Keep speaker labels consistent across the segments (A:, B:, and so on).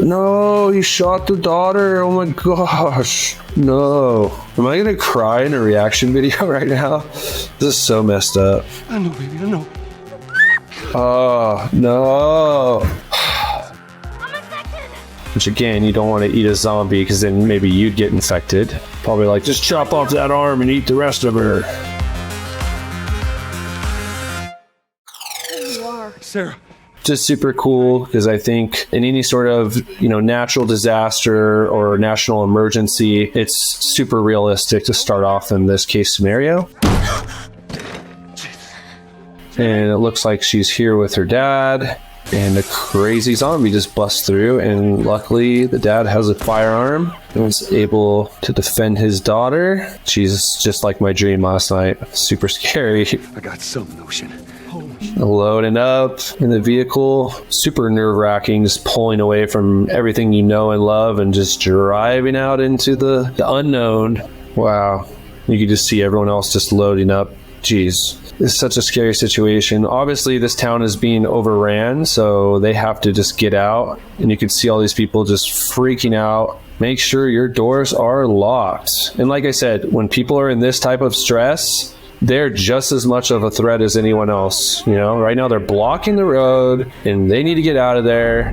A: No, he shot the daughter. Oh my gosh. No. Am I gonna cry in a reaction video right now? This is so messed up.
B: I know, baby, I know.
A: Oh, no. Which again, you don't want to eat a zombie because then maybe you'd get infected. Probably like, just chop off that arm and eat the rest of her.
B: There you are. Sarah.
A: Just super cool because I think in any sort of, natural disaster or national emergency, it's super realistic to start off in this case scenario. And it looks like she's here with her dad, and a crazy zombie just busts through, and luckily the dad has a firearm and was able to defend his daughter. She's just like my dream last night. Super scary.
B: I got some notion.
A: Loading up in the vehicle. Super nerve-wracking, just pulling away from everything you know and love and just driving out into the unknown. Wow. You can just see everyone else just loading up. Jeez. It's such a scary situation. Obviously, this town is being overran, so they have to just get out. And you can see all these people just freaking out. Make sure your doors are locked. And like I said, when people are in this type of stress, they're just as much of a threat as anyone else. Right now they're blocking the road and they need to get out of there.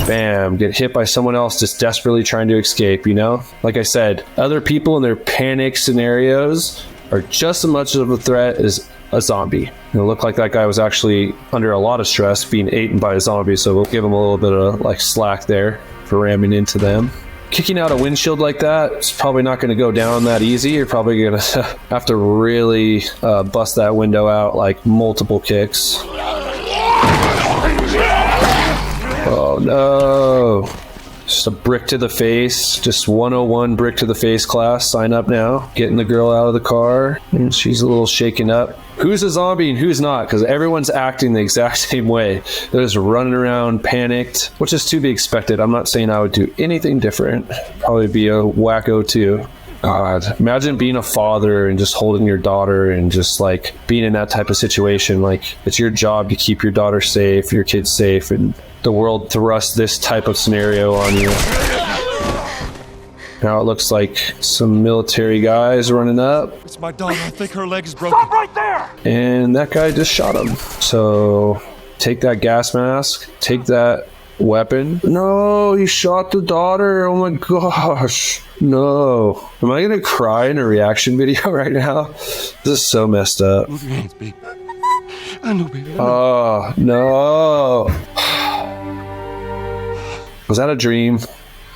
A: Bam, get hit by someone else just desperately trying to escape, Like I said, other people in their panic scenarios are just as much of a threat as a zombie. It looked like that guy was actually under a lot of stress being eaten by a zombie, so we'll give him a little bit of slack there for ramming into them. Kicking out a windshield like that, it's probably not going to go down that easy. You're probably going to have to really bust that window out like multiple kicks. Oh no. Just a brick to the face. Just 101 brick to the face class. Sign up now. Getting the girl out of the car. And she's a little shaken up. Who's a zombie and who's not? Because everyone's acting the exact same way. They're just running around panicked, which is to be expected. I'm not saying I would do anything different. Probably be a wacko too. God, imagine being a father and just holding your daughter and just being in that type of situation. It's your job to keep your daughter safe, your kids safe, and the world thrusts this type of scenario on you. Now it looks like some military guys running up.
B: It's my daughter. I think her leg is broken.
C: Stop right there!
A: And that guy just shot him. So take that gas mask, take that weapon. No, he shot the daughter. Oh my gosh. No. Am I gonna cry in a reaction video right now? This is so messed up.
B: Move your hands, babe. I know, baby. I know.
A: Oh no. Was that a dream?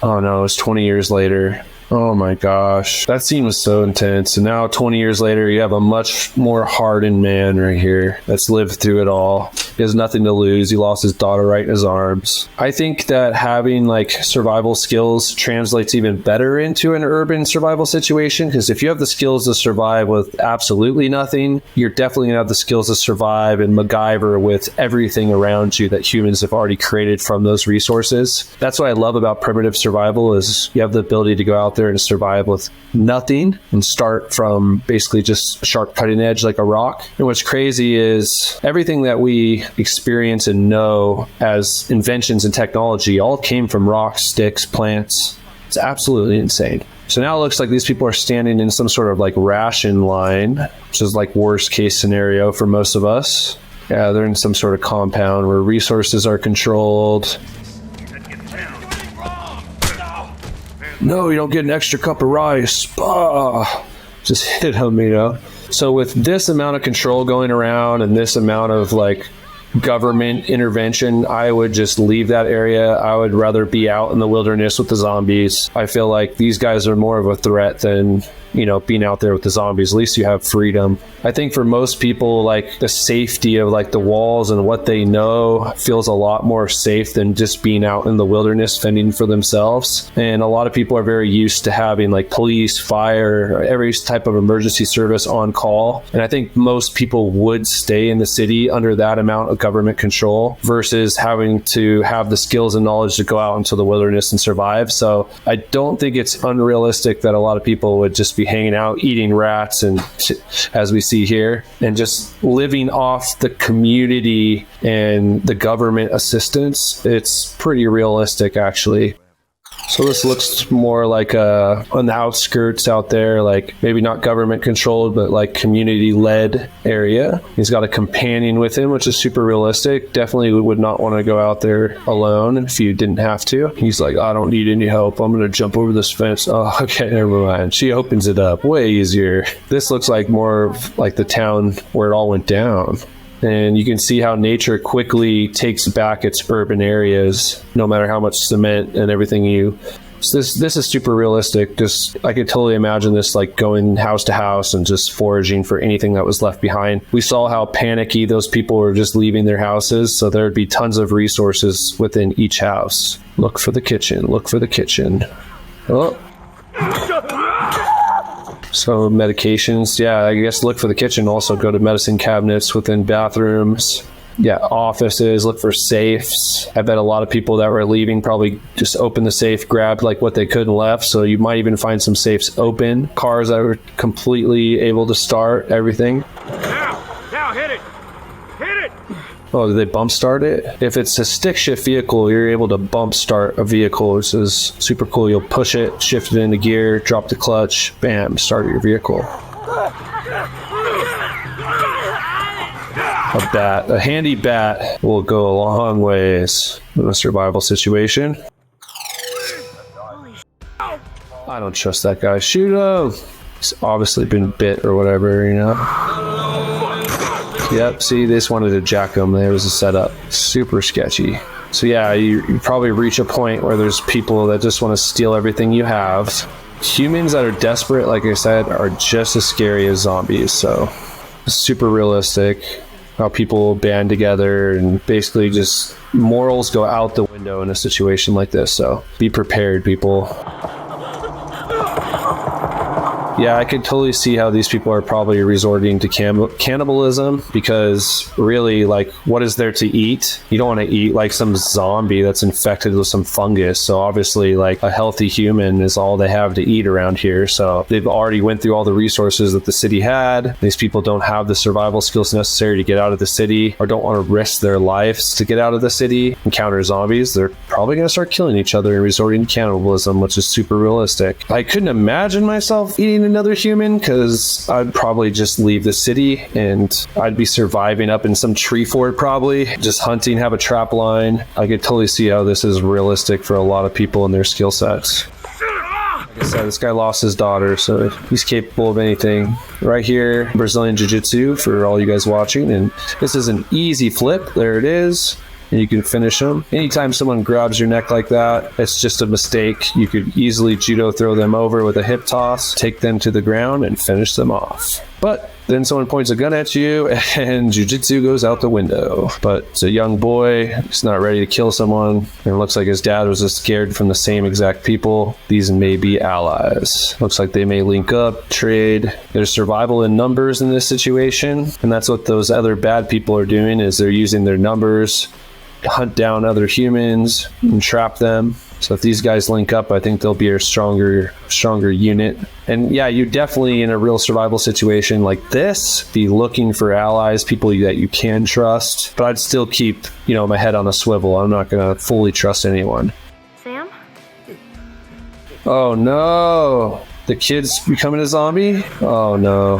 A: Oh no, it's 20 years later. Oh my gosh. That scene was so intense. And now 20 years later, you have a much more hardened man right here that's lived through it all. He has nothing to lose. He lost his daughter right in his arms. I think that having survival skills translates even better into an urban survival situation, because if you have the skills to survive with absolutely nothing, you're definitely gonna have the skills to survive and MacGyver with everything around you that humans have already created from those resources. That's what I love about primitive survival, is you have the ability to go out there and survive with nothing and start from basically just a sharp cutting edge like a rock. And what's crazy is everything that we experience and know as inventions and technology all came from rocks, sticks, plants. It's absolutely insane. So now it looks like these people are standing in some sort of ration line, which is worst case scenario for most of us. Yeah, they're in some sort of compound where resources are controlled. No, you don't get an extra cup of rice. Just hit him, So with this amount of control going around and this amount of government intervention, I would just leave that area. I would rather be out in the wilderness with the zombies. I feel like these guys are more of a threat than being out there with the zombies. At least you have freedom. I think for most people, the safety of the walls and what they know feels a lot more safe than just being out in the wilderness fending for themselves. And a lot of people are very used to having police, fire, every type of emergency service on call. And I think most people would stay in the city under that amount of government control versus having to have the skills and knowledge to go out into the wilderness and survive. So I don't think it's unrealistic that a lot of people would just be hanging out, eating rats, and as we see here, and just living off the community and the government assistance. It's pretty realistic, actually. So this looks more like on the outskirts out there, like maybe not government controlled, but like community led area. He's got a companion with him, which is super realistic. Definitely would not want to go out there alone if you didn't have to. He's like, I don't need any help. I'm going to jump over this fence. Oh, okay, never mind. She opens it up. Way easier. This looks like more of like the town where it all went down. And you can see how nature quickly takes back its urban areas, no matter how much cement and everything so this is super realistic. Just, I could totally imagine this like going house to house and just foraging for anything that was left behind. We saw how panicky those people were just leaving their houses, so there'd be tons of resources within each house. Look for the kitchen. Look for the kitchen. Oh. So medications, yeah, I guess look for the kitchen. Also go to medicine cabinets within bathrooms. Yeah, offices, look for safes. I bet a lot of people that were leaving probably just opened the safe, grabbed like what they could and left. So you might even find some safes open. Cars that were completely able to start, everything.
C: Now, hit it! Hit it!
A: Oh, did they bump start it? If it's a stick shift vehicle, you're able to bump start a vehicle, which is super cool. You'll push it, shift it into gear, drop the clutch, bam, start your vehicle. A handy bat will go a long ways in a survival situation. I don't trust that guy. Shoot him! He's obviously been bit or whatever, you know? Yep, see, they just wanted to jack him. There was a setup. Super sketchy. So yeah, you probably reach a point where there's people that just want to steal everything you have. Humans that are desperate, like I said, are just as scary as zombies, so super realistic. How people band together and basically just morals go out the window in a situation like this. So be prepared, people. Yeah, I could totally see how these people are probably resorting to cannibalism, because really, like, what is there to eat? You don't want to eat like some zombie that's infected with some fungus. So obviously, like, a healthy human is all they have to eat around here. So they've already went through all the resources that the city had. These people don't have the survival skills necessary to get out of the city, or don't want to risk their lives to get out of the city, encounter zombies. They're probably going to start killing each other and resorting to cannibalism, which is super realistic. I couldn't imagine myself eating another human, because I'd probably just leave the city and I'd be surviving up in some tree fort, probably just hunting, have a trap line. I could totally see how this is realistic for a lot of people and their skill sets. Like I said, this guy lost his daughter, so he's capable of anything. Right here, Brazilian Jiu-Jitsu for all you guys watching, and this is an easy flip. There it is. And you can finish them. Anytime someone grabs your neck like that, it's just a mistake. You could easily judo throw them over with a hip toss, take them to the ground, and finish them off. But then someone points a gun at you, and jiu-jitsu goes out the window. But it's a young boy. He's not ready to kill someone. And it looks like his dad was just scared from the same exact people. These may be allies. Looks like they may link up, trade. There's survival in numbers in this situation. And that's what those other bad people are doing, is they're using their numbers to hunt down other humans and trap them. So if these guys link up, I think they'll be a stronger unit. And yeah, you definitely, in a real survival situation like this, be looking for allies, people that you can trust. But I'd still keep, my head on a swivel. I'm not going to fully trust anyone.
D: Sam?
A: Oh no! The kid's becoming a zombie? Oh no.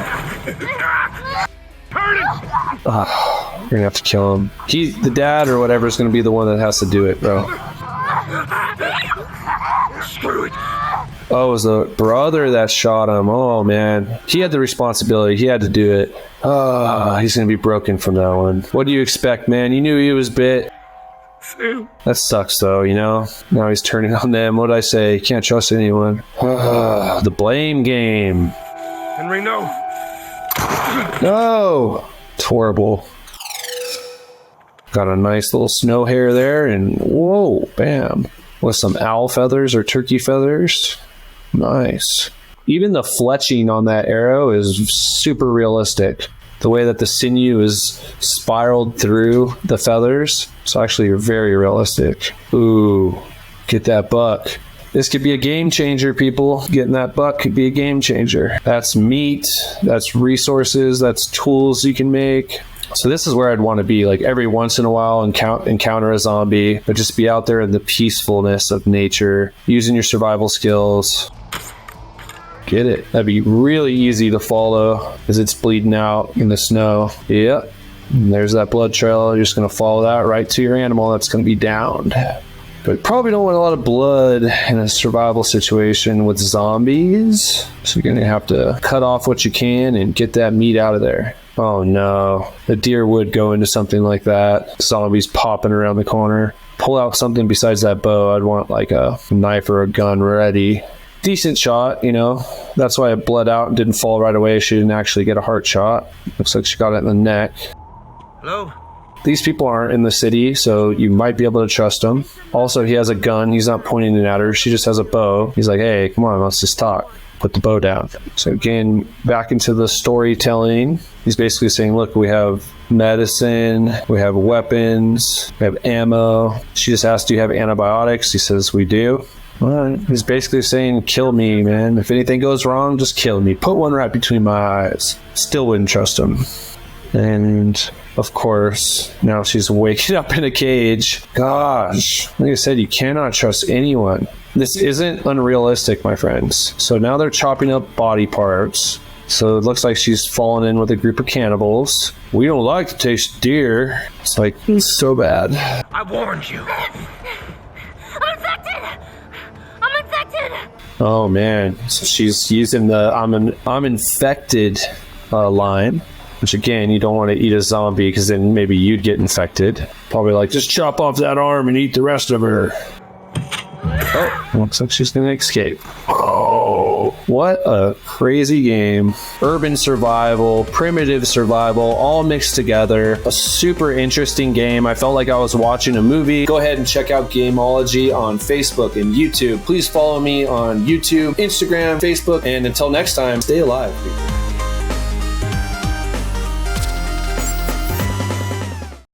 A: You're gonna have to kill him. The dad or whatever is gonna be the one that has to do it, bro.
C: Screw it.
A: Oh, it was the brother that shot him. Oh man, he had the responsibility. He had to do it. Oh, he's gonna be broken from that one. What do you expect, man? You knew he was bit.
C: Sam.
A: That sucks, though. Now he's turning on them. What did I say? Can't trust anyone. The blame game.
C: Henry, no.
A: No, it's horrible. Got a nice little snow hair there, and whoa, bam, with some owl feathers or turkey feathers. Nice. Even the fletching on that arrow is super realistic. The way that the sinew is spiraled through the feathers, it's actually very realistic. Ooh, get that buck. This could be a game changer, people. Getting that buck could be a game changer. That's meat, that's resources, that's tools you can make. So this is where I'd want to be, like every once in a while encounter a zombie, but just be out there in the peacefulness of nature, using your survival skills. Get it? That'd be really easy to follow as it's bleeding out in the snow. Yep. And there's that blood trail. You're just going to follow that right to your animal that's going to be downed. But probably don't want a lot of blood in a survival situation with zombies. So you're going to have to cut off what you can and get that meat out of there. Oh no. A deer would go into something like that. Zombies popping around the corner. Pull out something besides that bow. I'd want like a knife or a gun ready. Decent shot, you know. That's why it bled out and didn't fall right away. She didn't actually get a heart shot. Looks like she got it in the neck.
C: Hello?
A: These people aren't in the city, so you might be able to trust him. Also, he has a gun. He's not pointing it at her. She just has a bow. He's like, hey, come on, let's just talk. Put the bow down. So again, back into the storytelling. He's basically saying, look, we have medicine, we have weapons, we have ammo. She just asked, do you have antibiotics? He says, we do. Well, he's basically saying, kill me, man. If anything goes wrong, just kill me. Put one right between my eyes. Still wouldn't trust him. And of course, now she's waking up in a cage. Gosh, like I said, you cannot trust anyone. This isn't unrealistic, my friends. So now they're chopping up body parts. So it looks like she's fallen in with a group of cannibals. We don't like to taste deer. It's like, it's so bad.
C: I warned you.
D: I'm infected! I'm infected!
A: Oh man, so she's using the I'm infected line. Which again, you don't want to eat a zombie because then maybe you'd get infected. Probably like, just chop off that arm and eat the rest of her. Oh, looks like she's gonna escape. Oh, what a crazy game. Urban survival, primitive survival, all mixed together. A super interesting game. I felt like I was watching a movie. Go ahead and check out Gamology on Facebook and YouTube. Please follow me on YouTube, Instagram, Facebook, and until next time, stay alive, people.